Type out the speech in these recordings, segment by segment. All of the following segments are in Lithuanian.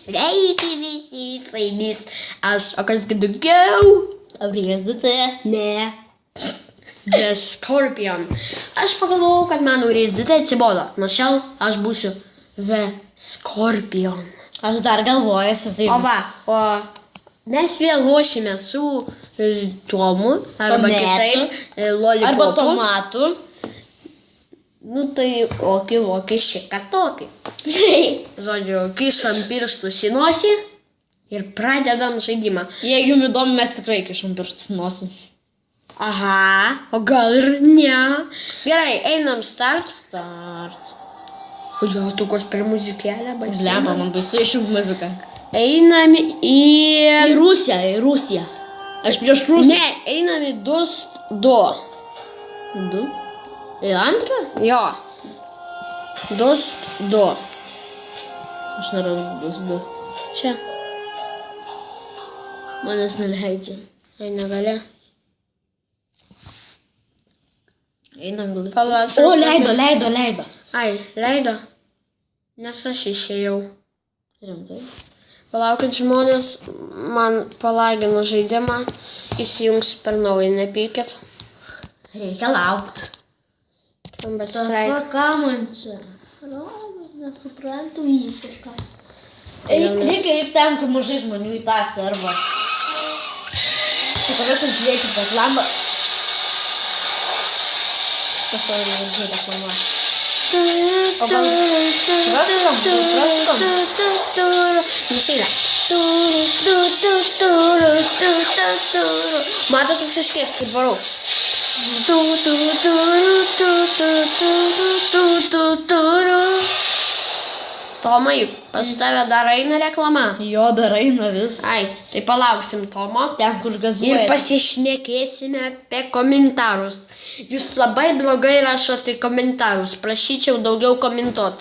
Sveiki visi su jumis. Aš, o kasgi daugiau? Aurėsdate? Ne. The Scorpion. Aš pagalvojau, kad man Aurėsdate atsibodo. Nuo šiol aš būsiu The Scorpion. Aš dar galvojuosi, tai... O mes vėl lošime su Tomu, arba kitaip, Lollipopu. Arba Tomatu. Nu tai oki, šika toki. Žodžiu, kišam pirštus į nosį ir pradedam žaidimą. Jeigu jums įdomu, mes tikrai kišam pirštus į nosį. Aha, o gal ir ne. Gerai, einam start. O jo, tu kos per muzikėlę baisi. Blemba, man baisu išjungti muziką. Einam į... Į Rusiją. Aš prieš Rusiją. Ne, einam į Dust 2. 2? Į antrą? Jo. Dust 2. Aš noriu Dust 2. Čia. Manęs neleidžia. Ai, negali. Einam gal. Palauk. O, leido. Ai, leido. Nes aš išėjau. Rimtai. Palaukit, žmonės, man palagino žaidimą. Įsijungsiu per naują, nepykit. Reikia laukti. Bet straik. Ką man čia? Nesuprantu jį kažką. Reikia ir ten, kur mažai žmonių į tą servą. Čia parašau žiūrėti reklamą. Pasaulyje žiūrėti reklamą. O gal praskam? Neišeina. Matot, toks iškėt, kaip varau. Tomai, pas tave dar eina reklama? Jo, dar eina vis. Ai, tai palauksim Tomo. Ten, kur gazuoja. Ir pasišnekėsime apie komentarus. Jūs labai blogai rašote komentarus. Prašyčiau daugiau komentuot.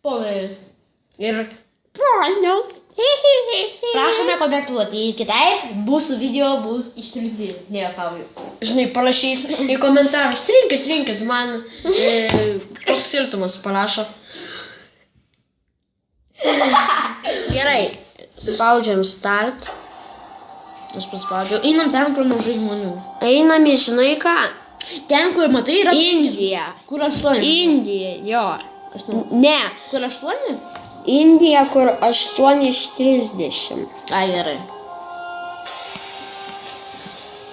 Ponai. Ir... Ponios. Prašome komentuoti. Kitaip, mūsų video bus ištrinti. Nejuokauju. Žinai, parašys į komentarus. Rinkit, man koks skirtumas parašo. Gerai, spaudžiam start. Aš paspaudžiau. Einam ten, kur mažai žmonių. Einam į, žinai ką? Ten, kur matai, yra... Indija. Kur 8? Indija, jo. Ne. Kur 8? Indija, kur 8:30. Ai, gerai.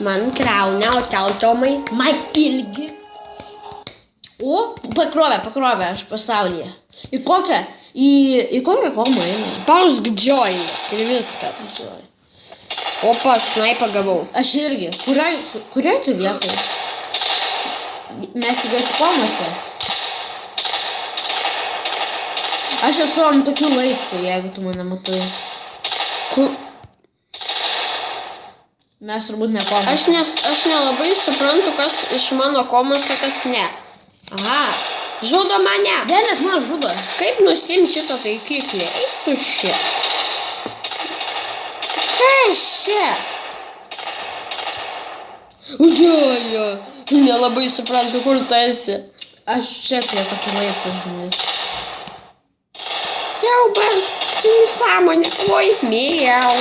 Man krauna, o tau, Tomai? Man irgi. O, pakrovė aš pasaulyje. Į kokią komą eina? Spausk join ir viskas. Opa, snaipą gavau. Aš irgi. Kurioj tu vietoj? Mes įgais komose. Aš esu ant tokių laiptų, jeigu tu mane matai. Mes turbūt ne komose. Aš nelabai suprantu, kas iš mano komose, kas ne. Aha, žudo mane. Denis man žudo. Kaip nusimt šitą taikiklį? Eik tu šia. Kas čia? Udėja. Nelabai suprantu, kur tu esi. Aš čia prie tokių laiptų, žinai. Siaubas, čia nesąmonė. Oi, miau.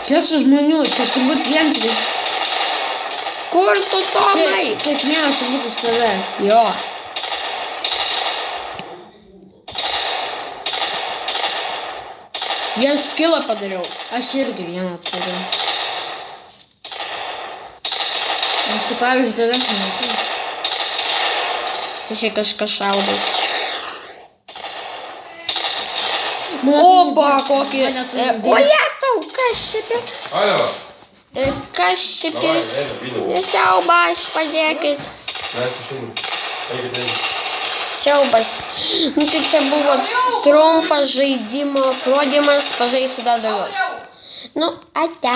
Kiek čia žmonių? Čia turbūt vienas. Kur tu, Tomai? Čia kiekvienas turbūt už save. Jo. Jie skilą padariau. Aš irgi vieną turiu. Aš tai pavyzdžiui tavęs nematau. Aš čia kažką šaudau. Oba, kokį. O jetau, kas čia per... Alio. Kas čia per... Siaubas, padėkit. Mes išeinam. Eikit. Siaubas. Nu tai čia buvo trumpas žaidimo rodymas, pažaisiu dar daugiau. Nu, ate.